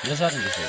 Ya zaten bir şey.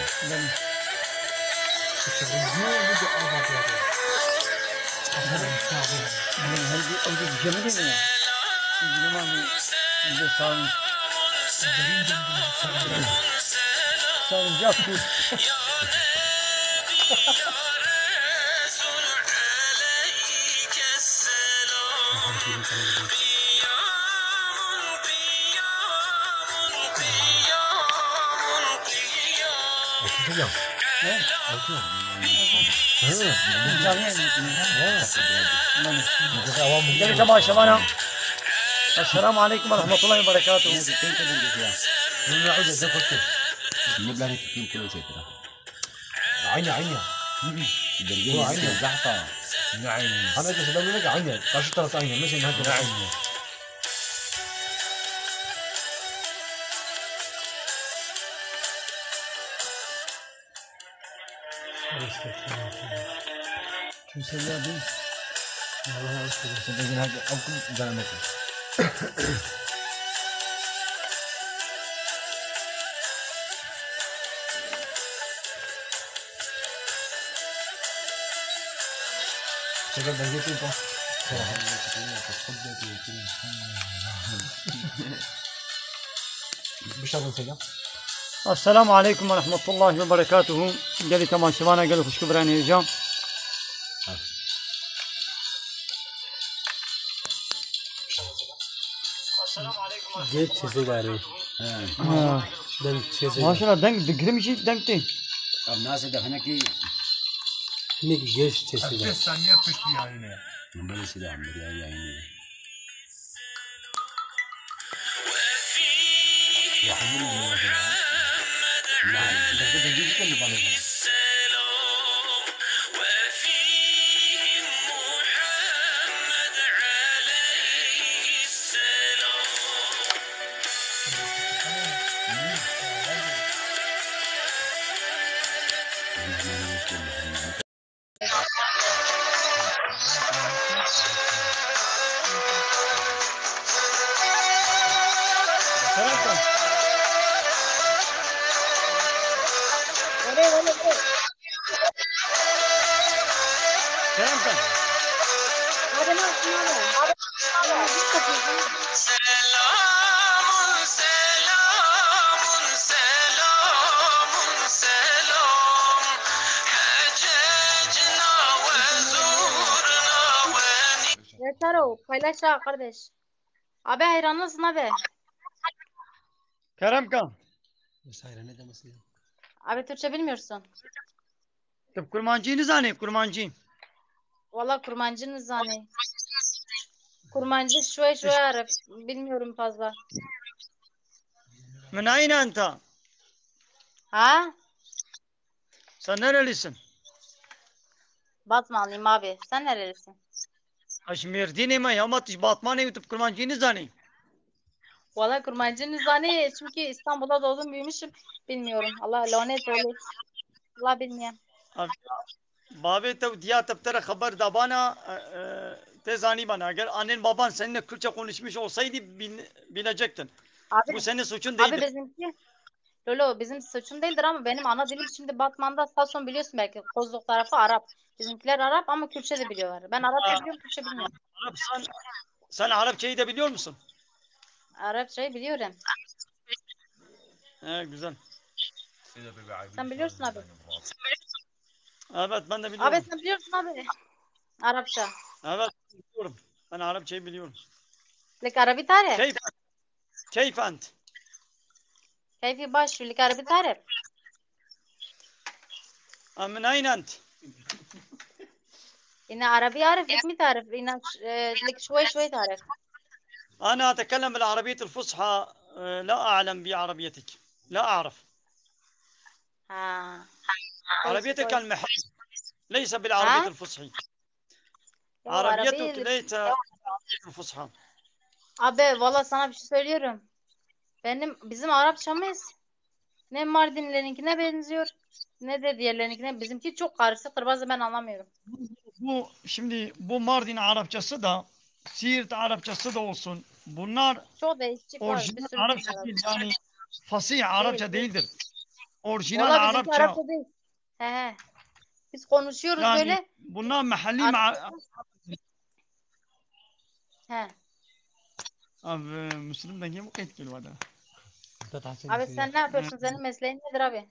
السلام عليكم ورحمة الله وبركاته. نبلغ كتير كله شيء كده. عيني درجين عيني زحطة. عيني أنا إذا سدوا لك عيني قاش ترى عيني مش إنها كده عيني شكل بنجيب إنت بشتغل سجى السلام عليكم ورحمة الله وبركاته. قالي تمام شبانا قالوا خوش كبراني يجام. السلام عليكم ورحمة الله وبركاته. ما شاء الله دنك دقرم شيء دنكتي. الناس دفنك كي نيجي جيش تسيلا. ثانية تشتي عيني. نبلغ سيدا عمري يعني. وحملنا من نعم. بس ده جيجي كله بانه. Yeter o. Paylaş ha kardeş. Abi hayranlısın abi. Keremkan. مسايرة ندى مسلم. Abi Türkçe bilmiyorsun. Tıp kurmancıyı ne zannı kurmancı? Valla kurmancınız hani. Kurmancı şuy arif. Bilmiyorum fazla. من أين أنت؟ Ha? Sen nerelisin? Batmanlıyım abi. Sen nerelisin? Aşmirdini mi? Yamat Batman'ı tıp kurmancıyı ne zannı? Valla kurmancınız hani. Çünkü İstanbul'da doğdum büyümüşüm. Bilmiyorum. Allah lanet öyle. Allah bilmiyorum. Babi tev diya teptere haber da bana tezani bana. Eğer annen baban seninle Kürtçe konuşmuş olsaydı bilecektin. Abi, Bu senin suçun abi değildir. bizimki Lolo bizim suçum değildir ama benim ana dilim şimdi Batman'da Sason biliyorsun belki. Kozluk tarafı Arap. Bizimkiler Arap ama Kürtçe de biliyorlar. Ben Arapça biliyorum, Kürtçe bilmiyorum. Arap sen Arapçayı da biliyor musun? Arapçayı biliyorum. He güzel. Sen biliyorsun abi. Evet ben de biliyorum. Abi sen biliyorsun abi. Arapça. Evet biliyorum. Ben Arapçayı biliyorum. Lek Arabi tarif. Keyf ent. Keyfi baş. Lek Arabi tarif. من أين أنت؟ إن عربي أعرف لك مي تعرف إن لك شوي تعرف. أنا أتكلم بالعربية الفصحى لا أعلم بعربيتك لا أعرف. عربيتك المحل ليس بالعربية الفصحى. عربيتك ليس الفصحى. Abi valla sana bir şey söylüyorum. Bizim Arapçamız Ne Mardinlerinkine benziyor ne de diğerlerinkine. Bizimki çok karışıktır. Bazen ben anlamıyorum. Bu şimdi bu Mardin Arapçası da Siirt Arapçası da olsun. Bunlar Çok değişik var. Bir orijinal sürü Arapça diller var. değil. Yani fasih Arapça Değil. değildir. Orijinal Valla bizimki Arapça. Arapça değil. He he. Biz konuşuyoruz Yani böyle. bunlar mahalli Arapça. He. Abi Müslüm de bu kayıt geliyor hadi. Abi sen ne yapıyorsun? Senin mesleğin nedir abi?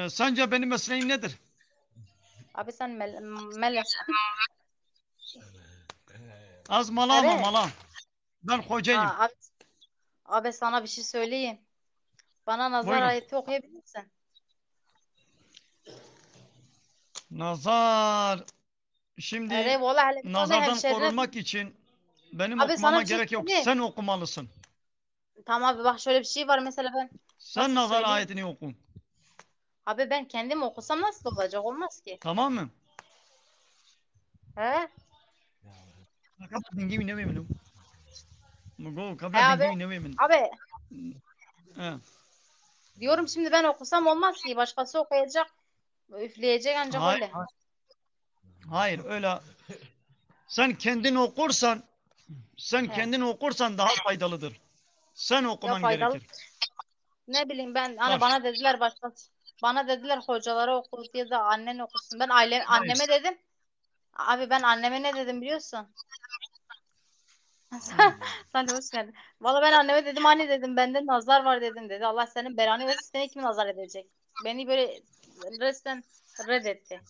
Sence benim mesleğim nedir? Abi sen melesin. Az mala ama Evet. mala. Ben hocayım. Abi sana bir şey söyleyeyim. Bana nazar Buyurun. ayeti okuyabilir misin? Nazar. Şimdi Evet valla hele abi nazardan hemşerine. korunmak için benim Abi sana okumama bir şey gerek yok. söyleyeyim. Sen okumalısın. Tamam abi bak şöyle bir şey var mesela ben Sen nasıl nazar söyleyeyim? ayetini oku. Abi ben kendim okusam nasıl olacak? Olmaz ki. Tamam mı? He? Kapı dingi mi ne mi? Mugo He kapı abi. dingi mi ne mi? Abi He. diyorum şimdi ben okusam olmaz ki. Başkası okuyacak. Üfleyecek ancak Hayır, öyle. hayır öyle. Sen He. kendin okursan daha faydalıdır. Sen Ya okuman faydalı. gerekir. Ne bileyim ben hani Bak, bana dediler başkası. Bana dediler hocalara oku ya da annen okusun. Ben hayır. anneme dedim. Abi ben anneme ne dedim biliyorsun? Sen de hoş geldin. Valla ben anneme dedim anne dedim bende nazar var dedim dedi. Allah senin belanı versin seni kim nazar edecek? Beni böyle resmen reddetti.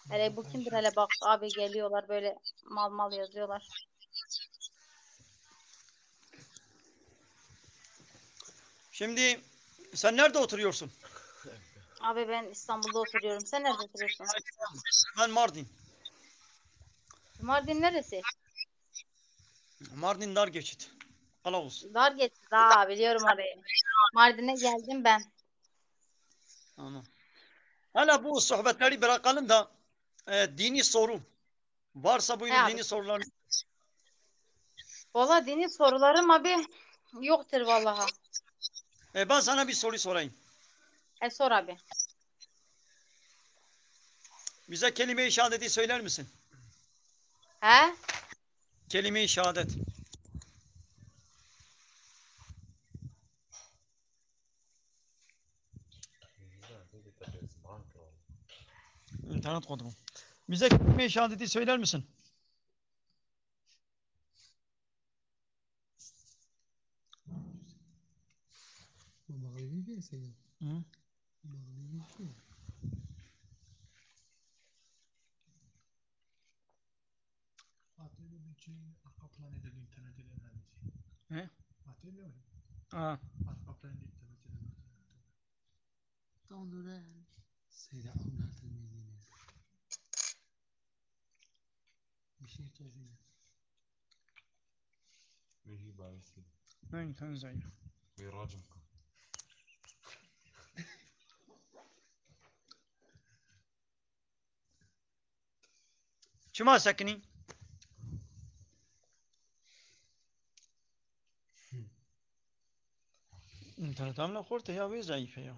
Hele bu kimdir hele bak abi geliyorlar böyle mal mal yazıyorlar. Şimdi sen nerede oturuyorsun? Abi ben İstanbul'da oturuyorum. Sen nerede oturuyorsun? Ben Mardin. Mardin neresi? Mardin Dargeçit. Kılavuz. Dar geç. Daha biliyorum orayı. Mardin'e geldim ben. Tamam. Hala bu sohbetleri bırakalım da dini soru. Varsa He buyurun abi. dini sorular. Valla dini sorularım abi yoktur vallaha. Ben sana bir soru sorayım. Sor abi. Bize kelime-i şehadeti söyler misin? He? Kelime-i şehadet. İnternet kodumu. Bize kelime-i şehadeti söyler misin? Hı? He? Ha. Ben Tanzanya. Çima sakini. İnternet amına korte ya ve zayıfe ya.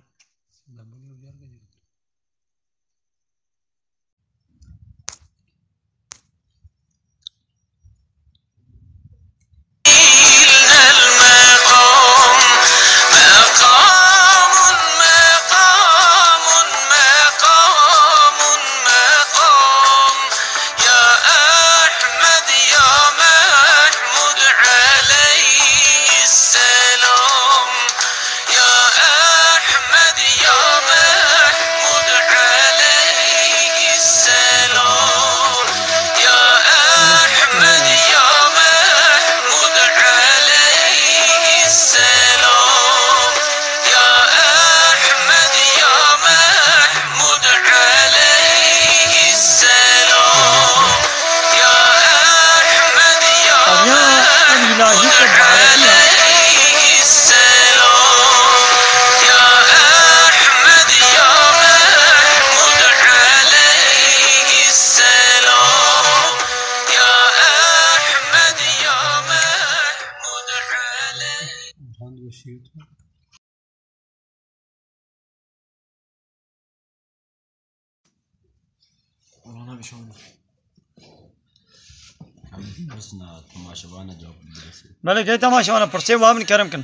يا أحمد يا Ona bir şey olmaz. بس نه تماشاوانه جواب برسه. بله که تماشا وانا پرسه وام کرم کن.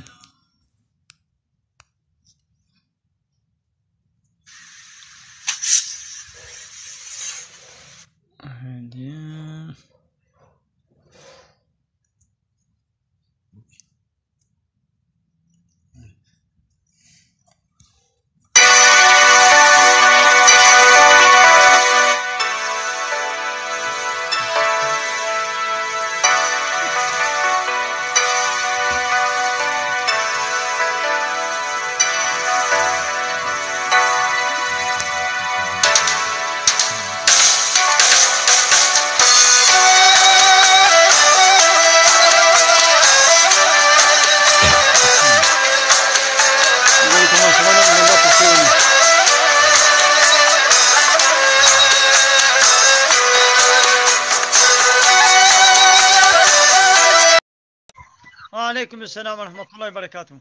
Aleyküm selam ve rahmetullahi berekatuhu.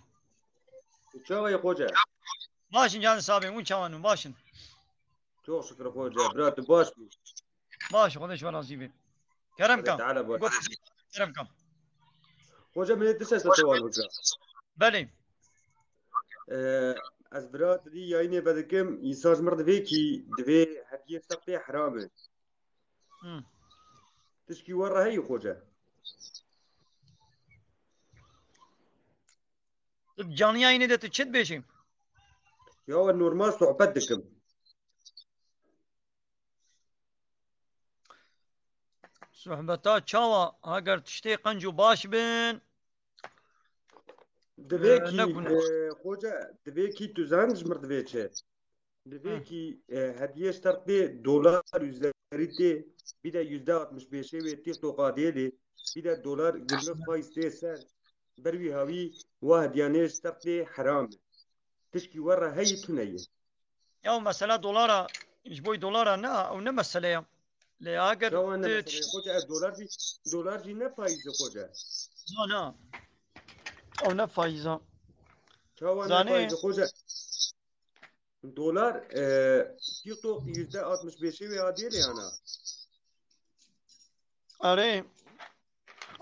Çava ya hoca. Başın canı sahibi, un çavanın başın. Çok şükür hoca. Bırak baş mı? Baş, kardeş var nasibim. Kerem kam. Teala baş. Kerem kam. Hoca من تسأل سؤال hoca. Beli. از برات دي يعني بدكم يساج مرد فيكي دفي هدية تقطيع حرامه. تشكي ورا هي hoca. Canlı yayın edetti, çet beşim. Ya normal sohbet dikim. Sohbeta çava, agar tişte qancu baş bin. Deveki نكون. hoca deveki tuzanj مرد veçe. Deveki hediye şartı dolar üzerinde bir de %65'e ve TikTok'a değil bir de dolar günlük faiz değilse بروي هاوي واحد يعني اشترطي حرام تشكي ورا هي تنية Ya mesela dolara, iş boy dolara ne, o ne mesele ya? Le agar شو أنا مثلا خوجة دولار جي نفايز خوجة ne? O ne faiza? شو أنا Zane. فايز خوجة دولار تيك توك %65 ve adiyeli ana. Are.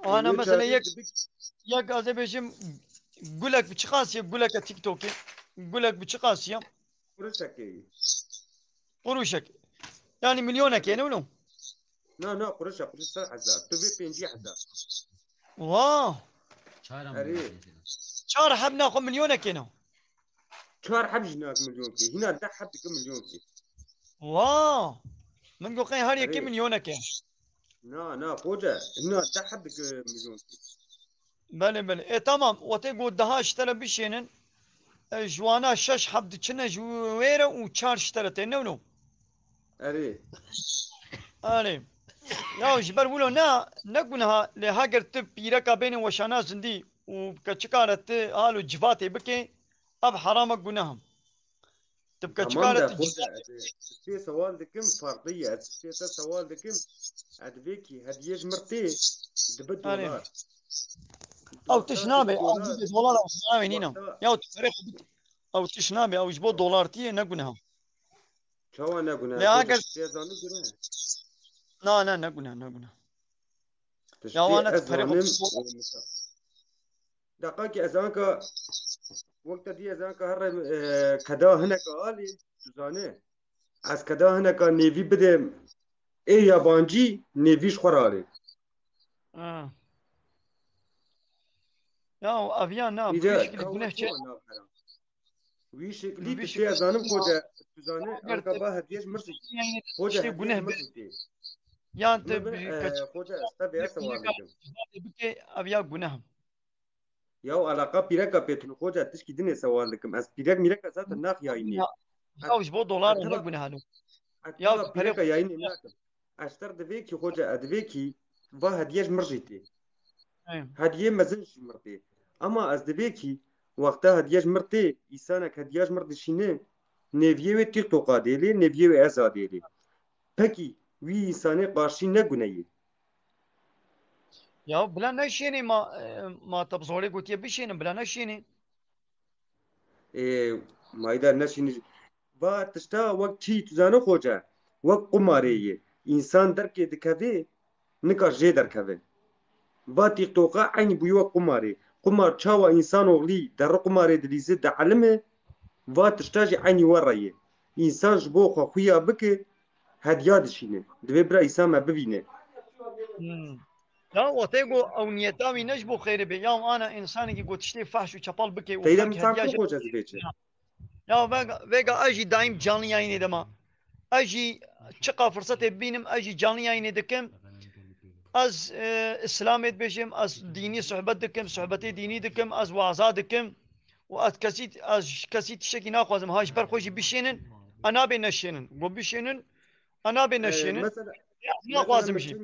Ana mesela yak az beşim gulak bir çıkasya gulak TikTok'e gulak bir çıkasya Kuruşaki. kuruşak. Yani milyona kene onu. لا قرشة 1000 تبي 50,000 Wow. Çağıram. Çar habna ko milyona kene. شهر حبج هناك مليون كي هنا ده حد كم مليون كي Wow. من قو قين هاري كم milyona kene. نا خوجة هنا ده حد مليون كي بله بله. Tamam. Ote go daha işlere bir şeyinin جوانا شش حبد çene جويرة و çar işlere te ne onu. أري Are. Ya jiber bulo ne günah le hager tip piraka beni وشانا زندي وكچكارت حالو جفاتي بكي اب حرام günahım. تبقى تمام ده چكارت خوجة في سوال دكم فرضية في سوال دكم أدبيكي هديج مرتي دب دولار او تشنابي او دولار او تشنابي نينا يا تفرق او تشنابي او جبو دولار تي ne günah. شو أنا قلنا لا أقل. في زانو قلنا لا ne günah. Ya ana تفرق دقاقي أزانك وقت دي أزانك هر كدا هنا قالي تزانه از كدا هنا كان نيفي بده إيه يابانجي نيفيش خرالي Ya aviyan ne bu إذا şekilde günah çek. ويش لي تشي أزانم خوجة تزانه أنك باه هديش مرسي خوجة İşte هديش günah مرسي yani خوجة استبع سوال لكم بكي aviya günah. يا علاقة بيركا بيتنو خوجة تشكي دنيا سوال لكم أس بيرك ميركا ذات الناخ يايني Ya جبو dolar ne günah lo. يا بيركا يايني ناكم أشتر دبيكي خوجة أدبيكي باه هديش مرجيتي هديه مزنش مرتي أما أز دبيكي وقتها هديش مرتي إنسانك هديش مرتي شينه نبيه تيك توقع ديلي نبيه أزاديلي Peki, vi insanı karşı ne güneyi? Ya bilen ne şeyini ma tabzori gotiye bir şeyini bilen ne şeyini. مایدا نشین با تشتا وقت چی تو زانو خوجه وقت قماریه انسان درک دکوی نکار جه درکوی با تیقتوقع عینی بوی وقت قمار چاوا انسان اوغلی در قماری دلیزه در علمه و تشتاج عینی ورایه انسان جبو خویا بکه هدیه دشینه دوی برا انسان ما ببینه لا وتيجو او نيتاوي نجبو خير بي يوم انا انسان كي قلت شتي فحش وشبال بكي تیرا وخلق مثال هدياج تو خوجه زبیچه يا فيجا اجي دايم جاني يعني دما اجي تشقى فرصة بينم اجي جاني يعني دكم از اسلامت بشم از ديني صحبت دكم صحبتي ديني دكم از وعظات دكم وات كسيت از كسيت شكي ناخذم هاش برخوشي بشينن انا بنشينن قو بشينن انا بنشينن مثلا ناخذم شي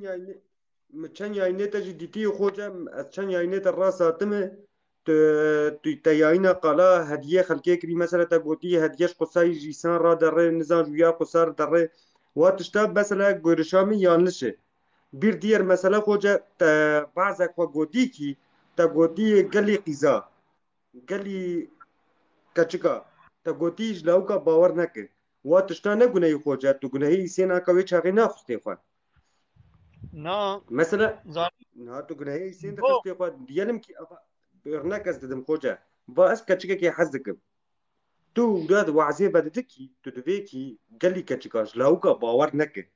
چند یاینه تا جی دیتی خوجم از چند یاینه تا راس آتمه تا یاینا قالا هدیه خلکه کری مثلا تا گوتی هدیهش قصای جیسان را داره نزان جویا قصار داره واتشتا مثلا گورشامی یانلشه bir diğer mesele hoca bazı goti ki ta goti gali qiza gali kaçka ta goti jlauka bavar nake wa tishta ne guneyi hoca tu guneyi sena ka ve çağına xuste xwa نا mesela زاني na tu guneyi sen de بو xuste xwa diyelim ki örnek az dedim hoca ba az kaçka ki hazdikim tu rad wa'zi badedik ki tu dve ki gali kaçka jlauka bavar nake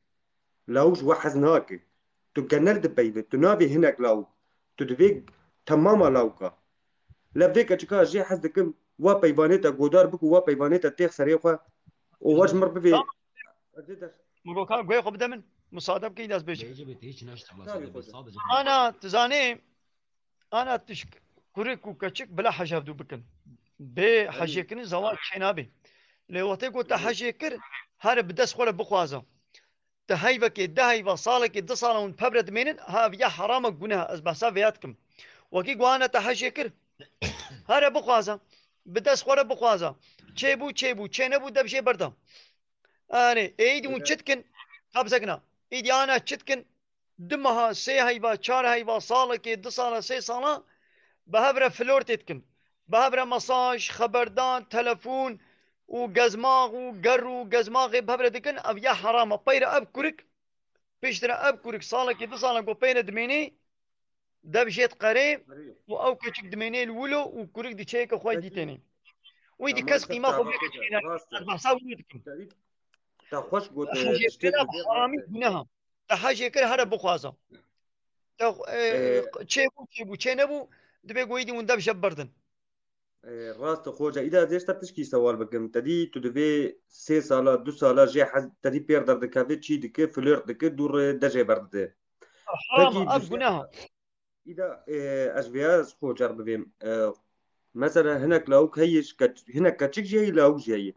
لوج وحزناك تو جنرد بيد تو نابي هناك لو تو دفيك تماما لوكا لبديك اتشكا جي حزدكم وا بيبانيتا غودار بكو وا بيبانيتا تيخ سريخوا وواج مر ببي مروكا قوي خب دمن مصادم كي داس بيش بيجي بتهيش نشتغل تابي صدق خوجا صادق انا تزاني انا تشك كوريك وكاتشك بلا حاجه بدو بكن بي اي حاجيكني زواج شنابي لوتي قلت حاجيكر هر بدس خوله بخوازه تهيبك دهيبه صالك دصالون ببرد منن ها يا حرام جناها از بحساب فياتكم وكي قوانا تحجيكر هر بخوازه بدس خوله بخوازه چيبو چيبو چينبو دبشي بردا اني ايدي ون چتكن قبزكنا ايدي انا چتكن دمها سي هيبه چار هيبه صالك دصاله سي صاله بهبره فلور تتكن بهبره مساج خبردان تلفون وقزماغ وقر وقزماغ بهبره دكن اب يا حرام بير اب كورك بيشترى اب كورك صالك دو صالك بين دميني دبشيت قريب او كشك دميني الولو وكورك دي تشيك خوي دي تاني ويدي تمام كاس قيمه خو تبتعبا بك خوجا راستا بحساب دكم تا خوش قوت حاجه تشتيت كده لبير حرامي راستا جناها حاجه كده هذا بخوازه تشيبو تشيبو تشينبو دبي قويدي وندب شبردن راست خوجا إذا زيشتا تشكي سوال بكم تدي تو دفي سي سالا دو سالا جي حز تدي بير در دكافي تشي دكي فلور دكي دور دجي برد حرام Peki اب جناها إذا أشبياز خوجر ببيم مثلا هناك لوك هيش هناك كتشك جاي لوك جاي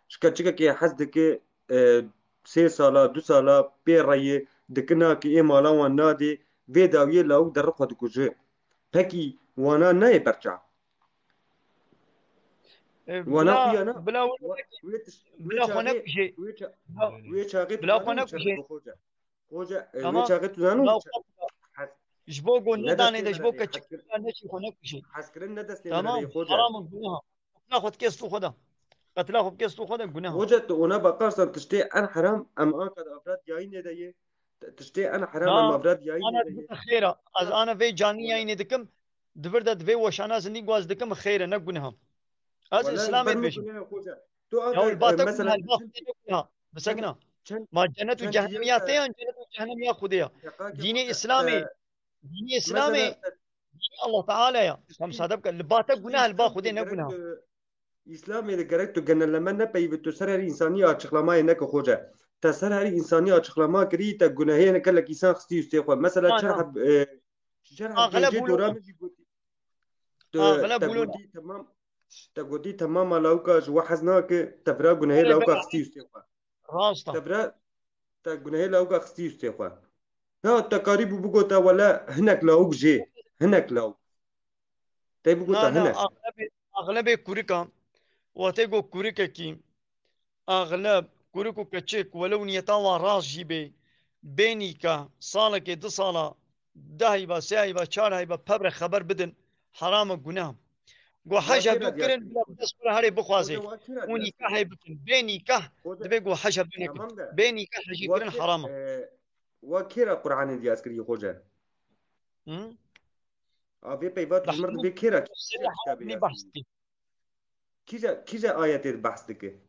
شكتشك كي حزدك سي سالا دو سالا بيري دكنا كي إيه مالا وانادي فيداوية لوك در خود كوجي Peki وانا ناي برجع وانا بلا خويانا بلا بلا خنك ويتشاغي شيء ويتشاغي بلا تزانو خنك وشاغي شيء بخوجة خوجة تمام ويتشاغي تزانو بلا جبوكو ندى نداني ده سيمرة جبوك دي كتشك نشي خنك شيء حسكرين ندى سيمرة دي تمام خوجة حرام جناها ناخذ كيس تو خدا قتلاخذ كيس تو خدا جناها وجدت وانا بقارن تشتي انا حرام ام اكد افراد جايين يدي تشتي انا حرام ام لا افراد جايين انا يدي خيره از لا انا في جاني ولا يعني دكم دبرد في وشانا زني قواز دكم خيره نقنها از ولا اسلامي البرمج بيجي يا خوجا تو او انا الباتا كلها مثلا الباخ تشنتي نقنها تشن مسكنا تشن ما جنة تشنتي وجهنم يا يوتا تيان جنة وجهنم يا خديها دقاق يا ديني خوجا اسلامي ديني اسلامي مثلا ديني الله تعالى يا هم تشتي صادق الباتا تشتي قناها الباخ اسلامي خدي لجركت نقنها اسلامي لجركت جن لما نبي بتسرر انسانيه اشخلما هناك خوجا تسرر انسانيه اشخلما كريتا جناهين كلك انسان خستي يستيقظ مثلا لا لا شرح شرح اغلب بيجي ولونا دورامجي اغلب ولونا تقودي تمام تقودي تمام لوكا وحزناك تفرا جنيه بلا لوكا بلا خستي يستيقظ راستا تفرا تجنيه لوكا خستي يستيقظ ها تقاريب بقوتا ولا هناك لوك جي هناك لو تي بقوتا لا لا هناك اغلب كوريكا وتيجو كوريكا كي اغلب كوريكو كتشيك ولو نيتاوا راس جيبي بينيكا صالك دو صالة دهيبا سايبا چار هيبا ببر خبر بدن حرام جناهم جو حاجة واكرا بدو ديال كرن بلا بس برا هاري بخوازي خوجا واكرا ديال ونكاح يبكن بينكاح خوجا دبي جو حاجة بدو تمام نكن ده بينكاح حاجة كرن واكر حرامة واكرا قرآن ديال اسكري خوجا افي بيفات جمرد بحمد بكيرا السنة كيرا كتاب حرامني ياسكري بحثتي كيجا آيات البحث دك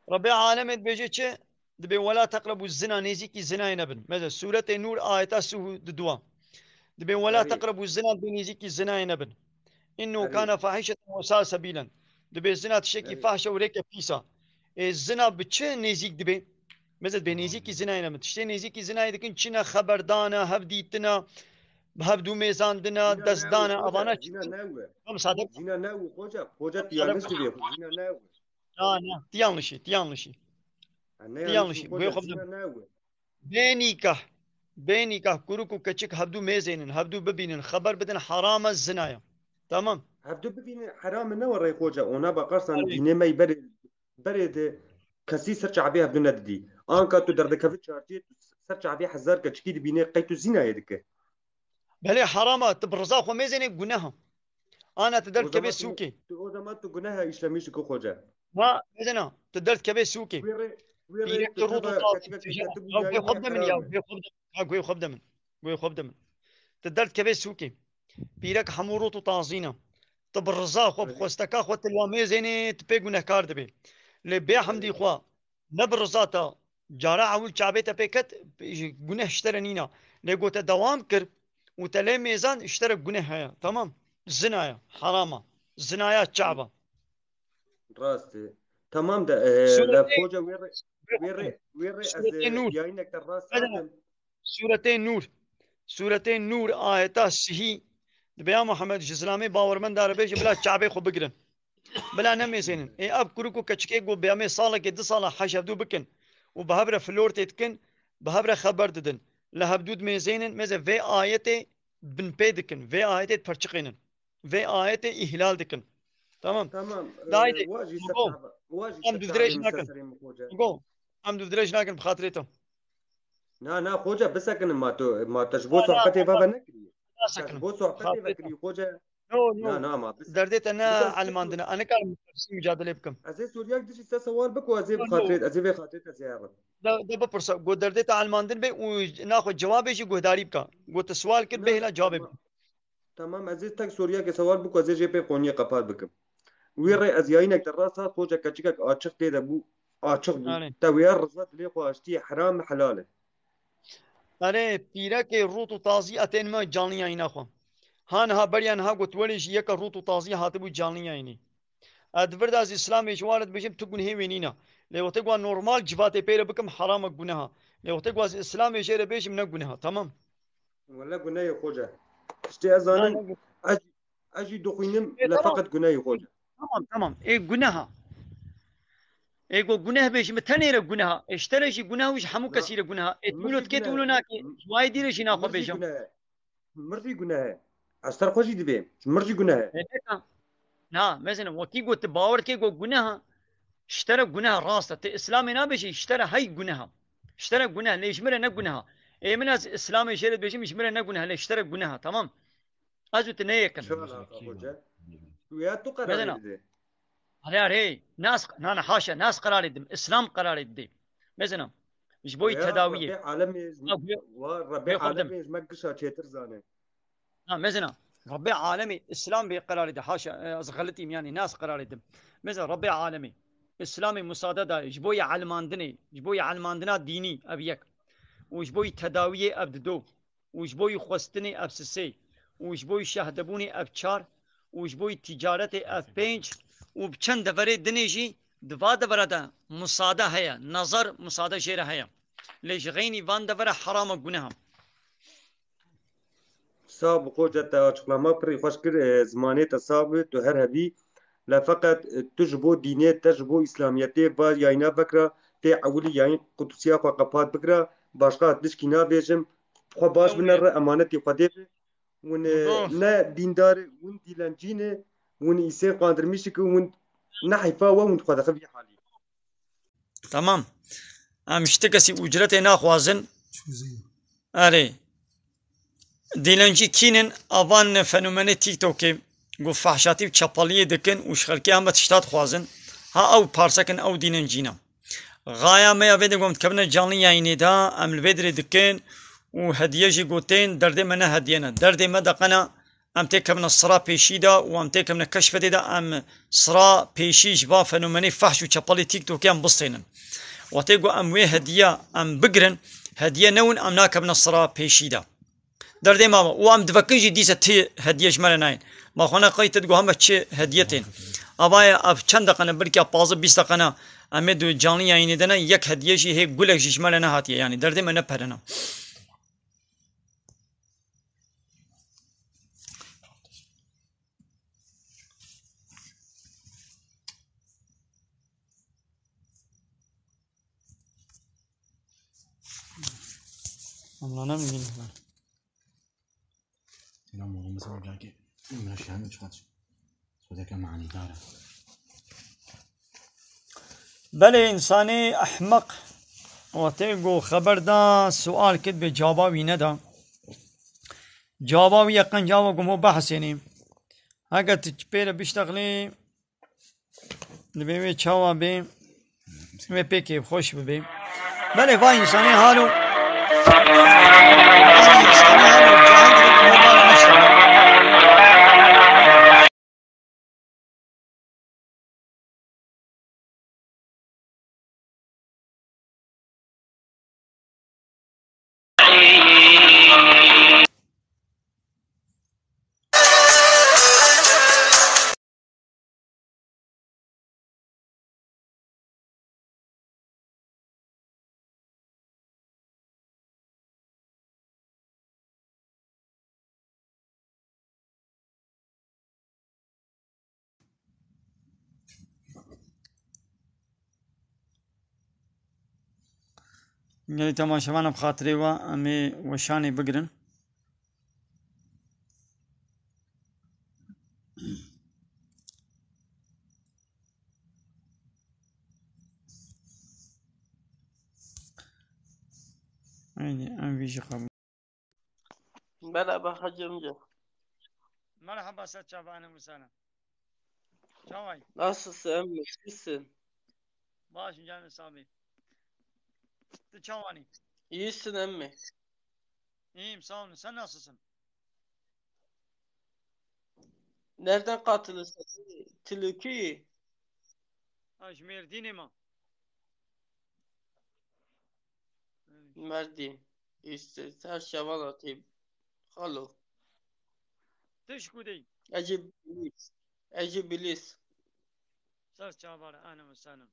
ربي عالمت بيجي چه دبي ولا تقربوا الزنا نيزيكي زنا ينبن مثلا سورة النور آيات سو ددوا دبي ولا اري تقربوا الزنا بنيزيكي زنا ينبن إنه كان اري فاحشة وساء سبيلا دبي الزنا تشكي اري فاحشة وريكا بيسا الزنا بتش نيزيك دبي مثلا بنيزيكي زنا ينبن تشتي نيزيكي زنا يدكن چنا خبردانا هفديتنا بهبدو ميزاندنا زينا ناوي دزدانا أبانا خوجا زينا ناوي هم صادق زينا ناوي خوجا صادق yanlış diyor زينا ناوي لا تيانلشي أنا yanlış تيانلشي خوجا بيخبز زينا ناوي بينيكه كروكو كتشك هبدو ميزينن هبدو ببينن خبر بدن حرام الزنايا تمام هبدو ببین حرام نه ورای خوجا اونا بقرسن دینه می برید کسی سر شعبی هبدو ندی آنکا تو درد کفی چارتی سر شعبی هزار کچکی دبینه قیتو زینا یدکه بله حرامه تبرزا خو ميزيني جناها انا تدرت كبي سوكي o zaman tu günaha işlemiş ki hoca. ما ميزنا تدرت كبي سوكي Vere بيرك الروط tutaba وطاطي kaçka تجاه katibu قوي yayını خبده من يا haramı. قوي خبده من قوي خبده من تدرت كبي سوكي بيرك حموروت وطازينا تبرزا خو بخوستكا خو تلوا ميزيني تبي جناه كارد بي لبي حمدي خو نبرزاتا جارا عول شعبيتا بيكت جناه اشترنينا لقوت دوام كر وتلي ميزان اشترك جناه تمام زنايا حرامة زنايا شعبة Rastı. Tamam da la سورتين hoca vere az سورتين نور yayını rast بدنا sadım. سورتين نور آيات سهي بيا محمد جزلامي باورمن دار بيج بلا شعبي خو بقرن بلا نمي زينن اي اب كروكو كچكي جو بيامي صالة كي 2 صالة حشبدو بكن وبهبره فلور تتكن بهبره خبر ددن لهبدود ميزينن مزه في آيته بن بيدكن في آيته تفرچقينن في آيته إهلال دكن تمام Tamam. دايدي Vaji مقو serçaba. Vaji ام serçaba ددريش ناكن مسسرين hoca. مقو ام ددريش ناكن بخاطريتو Na hoca بسكن ما تجبو لا صحبتي بابا نكري. لا سكنم تجبو صحبتي بخاطريتو بكري hoca. نو ما بس درديت انا بس علماندنا انا كان مجادله بكم ازي سوريا دش سوال بكو ازي نو بخاطري ازي بخاطري ازي ده بپرسا گو درديت علماندن به ناخذ جوابي شي گهداري بكا گو تسوال كر به لا لا جواب بك tamam aziz tak Suriye ke sawal bu ko aziz jepe Konya kapar bikim. Wire az yayınek terasa hoca kaçık açık de bu açık bu. يعني Tawiyar rızat li ko açtı haram halal. अरे पीरा के रूत ताजी अतेन में जानिया ही ना खो हाँ नहा बढ़िया नहा गो त्वली ये का रूत ताजी हाथ बु जानिया ही नहीं अदबरद az İslam eşvaret bejim tukun hevenina le otegwa normal civate pere bikim harama gunaha le otegwa az İslam eşere bejim ne gunaha tamam Valla günah hoca. İşte azanım aji dokuynum la tamam fakat günah hoca. tamam gunaha گو گناه بيش متنير گناه اشتريش گناه وش حمو Na كثير گناه اتولو mırji تكيت günah ولو ناكي واي ديرش ناخو mırji بيشم günah mırji günah. Astar hoji dibe mırji günah. نا مثلا وكي قلت تباور كي قو گناه اشترى گناه راسته اسلامي نا بيش اشترى هاي گناه اشترى گناه ليش مره نا گناه اي من از اسلامي شرط بيش مش مره نا گناه ليش اشترى گناه تمام ازو تنيكن Şu alaka hoca. Ya tu karar مثلا dedi. هذا ناس انا حاشا ناس قرار يدم اسلام قرار يدي مثلا مش بوي ويا ربي تداويه عالمي وربي بيقدم عالمي مقشة شيتر زانه. مثلا ربي عالمي اسلام بقرار يدم حاشا غلطي يعني ناس قرار يدم مثلا ربي عالمي اسلامي مسادة جبوي علماندني جبوي علماندنا ديني ابيك وجبوي تداويه ابددو وجبوي خوستني ابسسي وجبوي شهدبوني ابچار وجبوي تجارتي اف بينج وبچند دفره دنيجي دفا دفره دا مصاده هيا نظر مصاده جيره هيا ليش غيني فان دفره حرام گناهم صاب قوجة açıklama pır hoşgir zamanı tasabı tu her hebi la fakat tujbo dine tujbo İslamiyete va yayına bakra te avuli yayın kutusiya fa kapat bakra başka dişkina bejim xo baş binar emaneti xade ون ne dindar ون dilencine ون ise kandırmış ki ون نحيفا ون خدا في حالي تمام ام اشتكسي اجرتي ناخوازن اري ديلنجي كينن افان فنومن تيك توك گو فحشاتی و چپالیه دکن و شخلکی هم تشتاد خوازن ها او پارسکن او دینن جینا غایا ما وید گومت کبنا جانلی یعنی دا ام البدر دکن و هدیه جی گوتین درد منه هدیه نه درد ما دقنا ام تکمنا صرا پیشی دا و ام تکمنا کشف دا ام صرا پیشی جبا فنومنی فحش و چپالی تیک توکی ام بستینن وقتی گو ام وی هدیه ام بگرن هدیه نون ام ناکبنا صرا پیشی دا درد ما و ام دفکنجی دیسه تی هدیه جمال ناین ما خونه قایت دگو همه چه هدیه تین آبای اب چند دقیقه برکی 15-20 دقیقه امید دو جانی یعنی دنا یک هدیه جی هی گلک جمال نه هاتیه یعنی درد من نپرنا املانا میگین اینا موقع مثلا جایی که این ماشی همه چقدر سوده که معنی داره بله انسانی احمق وقتی گو خبر دا سوال کد به جوابی ندا جوابی یقین جواب گمو بحثینیم اگر تپیر بیشتغلی نبیوی چاوا بیم و پیکی خوش ببیم بله وای انسانی حالو گلی تماشاوان بخاطری و امی وشانی بگرن اینی ام ویژه خب Merhaba Hacı amca. مرحبا ست شبانه مسانا چاوای Nasılsın emmi? İyisin. باش جان سامی تو چاوانی İyisin emmi. iyiyim sağ olun sen nasılsın Nereden katılıyorsun? Tilki. Ajmerdin'e mi Merdin. İşte her şeval atayım. Halo. تشكو دي Ece bilis. Ece bilis. سر چابار انا مسانا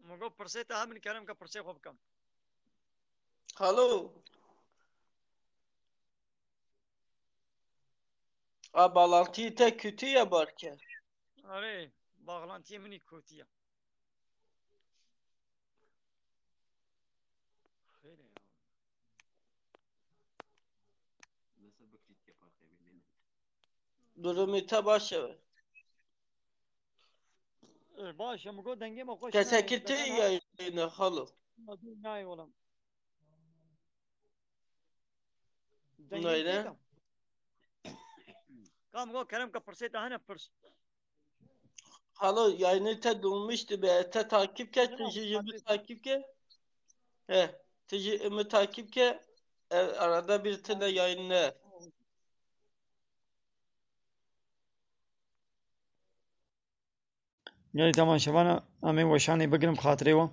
مگو پرسه تا همین کردم که پرسه خوب کم Halo. Ha bağlantıyı tek kötü yaparken. آره باغلانتی منی کوتیه خیلی Durumu ta başa. باشه مگو دنگه ما خوش Kesekirti yayını halo. نه ولم Neydi? کام گو کرم که پرسه تا هنه پرس Halo yayını te dolmuştu be. Te takip ke. Tamam, Tecrübemi takip. takip ke. He. Tecrübemi takip ke. Arada bir tane yayını. گلی تماشاوان امی وشانی بگرم خاطری و